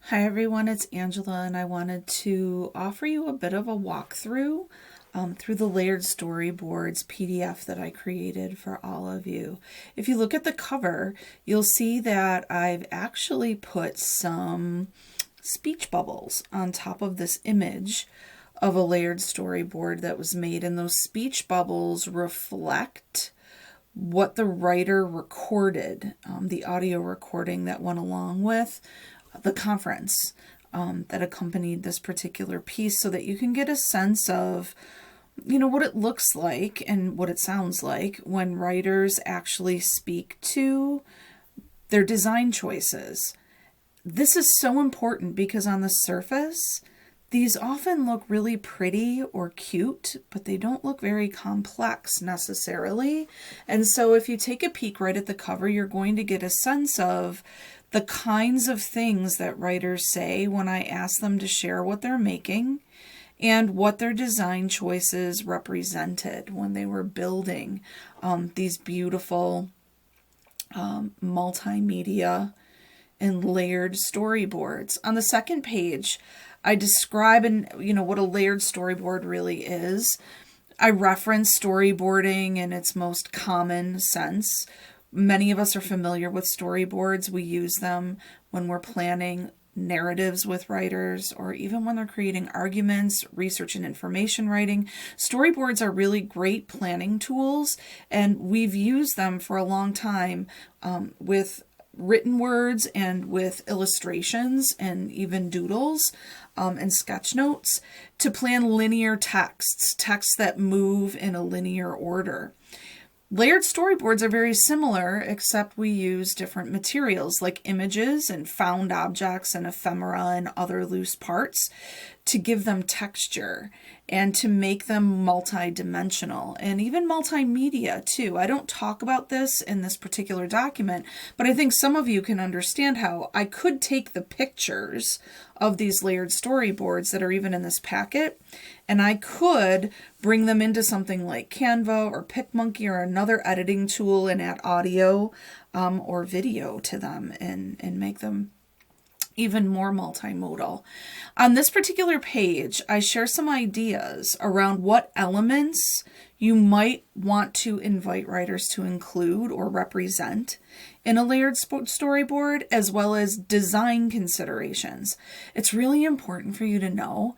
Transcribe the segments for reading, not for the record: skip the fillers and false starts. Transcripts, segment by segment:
Hi everyone, it's Angela, and I wanted to offer you a bit of a walkthrough through the Layered Storyboards PDF that I created for all of you. If you look at the cover, you'll see that I've actually put some speech bubbles on top of this image of a layered storyboard that was made, and those speech bubbles reflect what the writer recorded, the audio recording that went along with the conference that accompanied this particular piece, so that you can get a sense of, what it looks like and what it sounds like when writers actually speak to their design choices. This is so important because on the surface, these often look really pretty or cute, but they don't look very complex necessarily. And so if you take a peek right at the cover, you're going to get a sense of the kinds of things that writers say when I ask them to share what they're making and what their design choices represented when they were building these beautiful multimedia and layered storyboards. On the second page, I describe what a layered storyboard really is. I reference storyboarding in its most common sense. Many of us are familiar with storyboards. We use them when we're planning narratives with writers, or even when they're creating arguments, research and information writing. Storyboards are really great planning tools, and we've used them for a long time with written words and with illustrations and even doodles and sketch notes to plan linear texts that move in a linear order. Layered storyboards are very similar, except we use different materials like images and found objects and ephemera and other loose parts to give them texture and to make them multi-dimensional and even multimedia too. I don't talk about this in this particular document, but I think some of you can understand how I could take the pictures of these layered storyboards that are even in this packet, and I could bring them into something like Canva or PicMonkey or another editing tool and add audio or video to them and make them even more multimodal. On this particular page, I share some ideas around what elements you might want to invite writers to include or represent in a layered storyboard, as well as design considerations. It's really important for you to know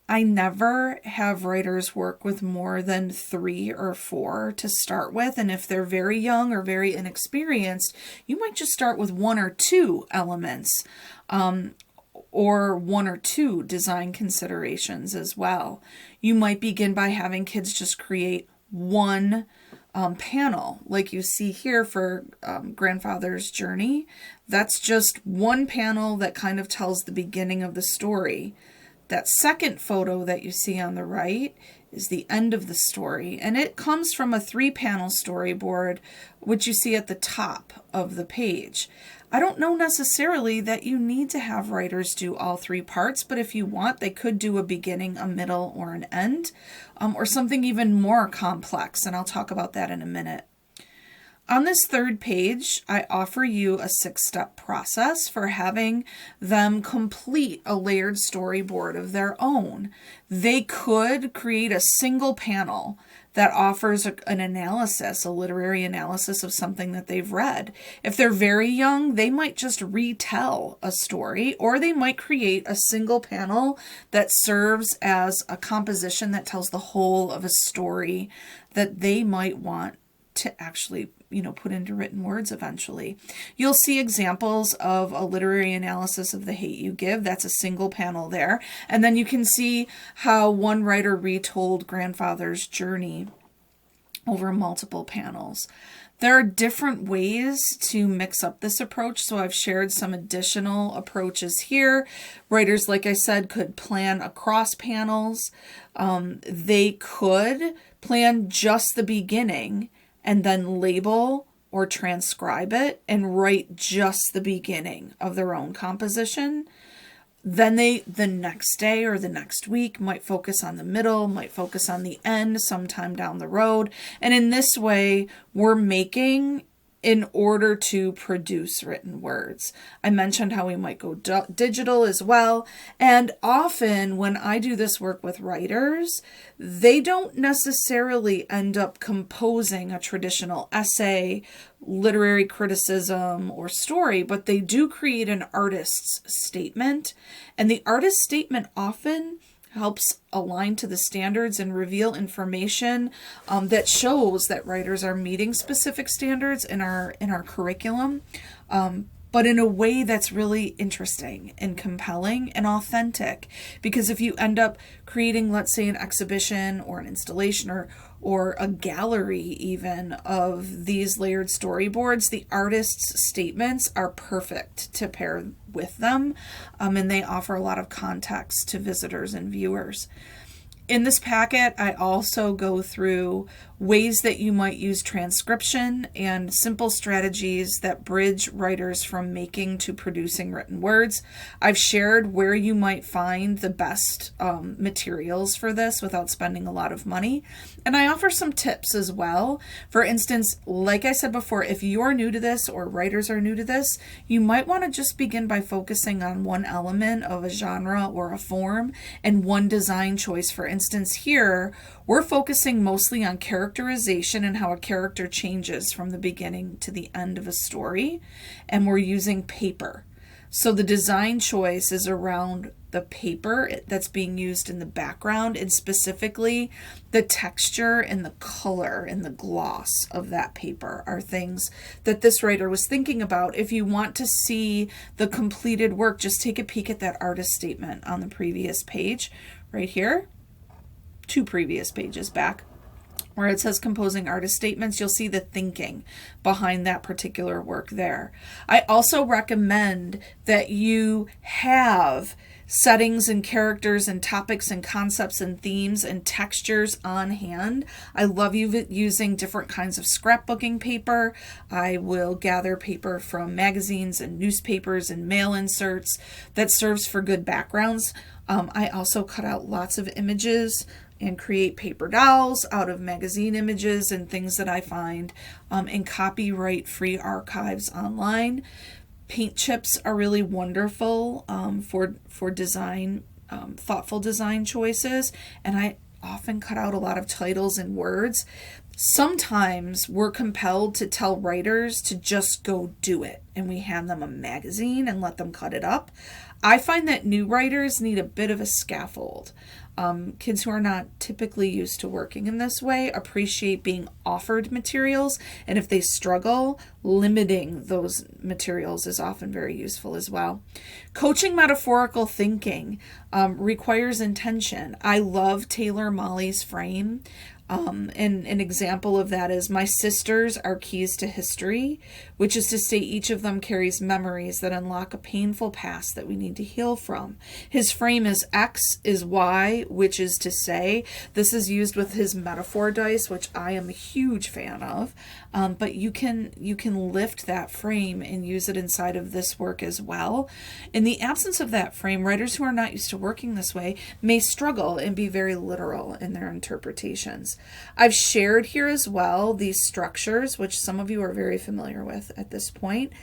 I never have writers work with more than 3 or 4 to start with. And if they're very young or very inexperienced, you might just start with 1 or 2 elements or 1 or 2 design considerations as well. You might begin by having kids just create one panel, like you see here for Grandfather's Journey. That's just one panel that kind of tells the beginning of the story. That second photo that you see on the right is the end of the story, and it comes from a 3-panel storyboard, which you see at the top of the page. I don't know necessarily that you need to have writers do all 3 parts, but if you want, they could do a beginning, a middle, or an end, or something even more complex, and I'll talk about that in a minute. On this third page, I offer you a 6-step process for having them complete a layered storyboard of their own. They could create a single panel that offers an analysis, a literary analysis of something that they've read. If they're very young, they might just retell a story, or they might create a single panel that serves as a composition that tells the whole of a story that they might want to actually put into written words eventually. You'll see examples of a literary analysis of The Hate U Give. That's a single panel there. And then you can see how one writer retold Grandfather's Journey over multiple panels. There are different ways to mix up this approach, so I've shared some additional approaches here. Writers, like I said, could plan across panels. They could plan just the beginning and then label or transcribe it and write just the beginning of their own composition. Then the next day or the next week might focus on the middle, might focus on the end sometime down the road. And in this way, we're making in order to produce written words. I mentioned how we might go digital as well. And often when I do this work with writers, they don't necessarily end up composing a traditional essay, literary criticism, or story, but they do create an artist's statement. And the artist's statement often helps align to the standards and reveal information that shows that writers are meeting specific standards in our curriculum, but in a way that's really interesting and compelling and authentic. Because if you end up creating, let's say, an exhibition or an installation or a gallery even of these layered storyboards, the artist's statements are perfect to pair with them, and they offer a lot of context to visitors and viewers. In this packet, I also go through ways that you might use transcription and simple strategies that bridge writers from making to producing written words. I've shared where you might find the best materials for this without spending a lot of money. And I offer some tips as well. For instance, like I said before, if you're new to this or writers are new to this, you might want to just begin by focusing on one element of a genre or a form and one design choice. For instance, here, we're focusing mostly on characterization and how a character changes from the beginning to the end of a story, and we're using paper. So the design choice is around the paper that's being used in the background, and specifically the texture and the color and the gloss of that paper are things that this writer was thinking about. If you want to see the completed work, just take a peek at that artist statement on the previous page right here. 2 previous pages back, where it says composing artist statements. You'll see the thinking behind that particular work there. I also recommend that you have settings and characters and topics and concepts and themes and textures on hand. I love using different kinds of scrapbooking paper. I will gather paper from magazines and newspapers and mail inserts that serves for good backgrounds. I also cut out lots of images and create paper dolls out of magazine images and things that I find in copyright-free archives online. Paint chips are really wonderful for design, thoughtful design choices, and I often cut out a lot of titles and words. Sometimes we're compelled to tell writers to just go do it, and we hand them a magazine and let them cut it up. I find that new writers need a bit of a scaffold. Kids who are not typically used to working in this way appreciate being offered materials, and if they struggle, limiting those materials is often very useful as well. Coaching metaphorical thinking requires intention. I love Taylor Molly's frame. And an example of that is my sisters are keys to history, which is to say each of them carries memories that unlock a painful past that we need to heal from. His frame is X is Y, which is to say this is used with his metaphor dice, which I am a huge fan of. But you can lift that frame and use it inside of this work as well. In the absence of that frame, writers who are not used to working this way may struggle and be very literal in their interpretations. I've shared here as well these structures, which some of you are very familiar with at this point.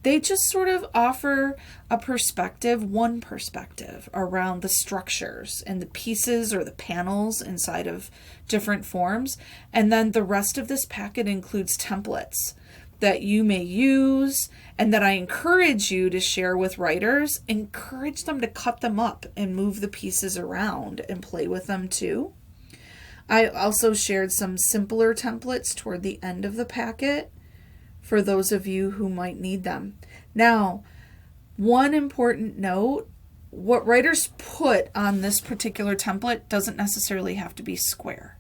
They just sort of offer a perspective, one perspective around the structures and the pieces or the panels inside of different forms. And then the rest of this packet includes templates that you may use and that I encourage you to share with writers. Encourage them to cut them up and move the pieces around and play with them too. I also shared some simpler templates toward the end of the packet for those of you who might need them. Now, one important note, what writers put on this particular template doesn't necessarily have to be square.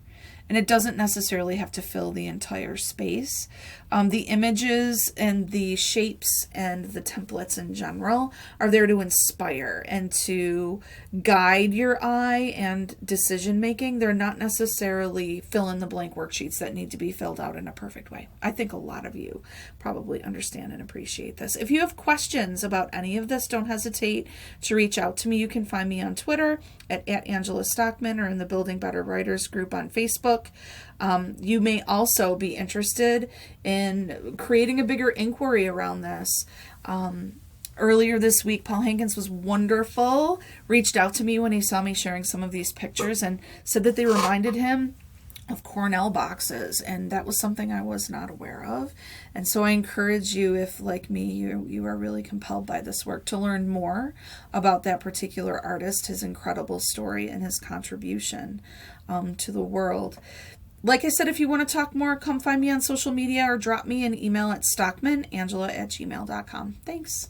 And it doesn't necessarily have to fill the entire space. The images and the shapes and the templates in general are there to inspire and to guide your eye and decision making. They're not necessarily fill in the blank worksheets that need to be filled out in a perfect way. I think a lot of you probably understand and appreciate this. If you have questions about any of this, don't hesitate to reach out to me. You can find me on Twitter at Angela Stockman or in the Building Better Writers group on Facebook. book. You may also be interested in creating a bigger inquiry around this. Earlier this week, Paul Hankins was wonderful, reached out to me when he saw me sharing some of these pictures and said that they reminded him of Cornell boxes, and that was something I was not aware of. And so I encourage you, if like me, you are really compelled by this work, to learn more about that particular artist, his incredible story, and his contribution to the world. Like I said, if you want to talk more, come find me on social media or drop me an email at stockmanangela@gmail.com. Thanks.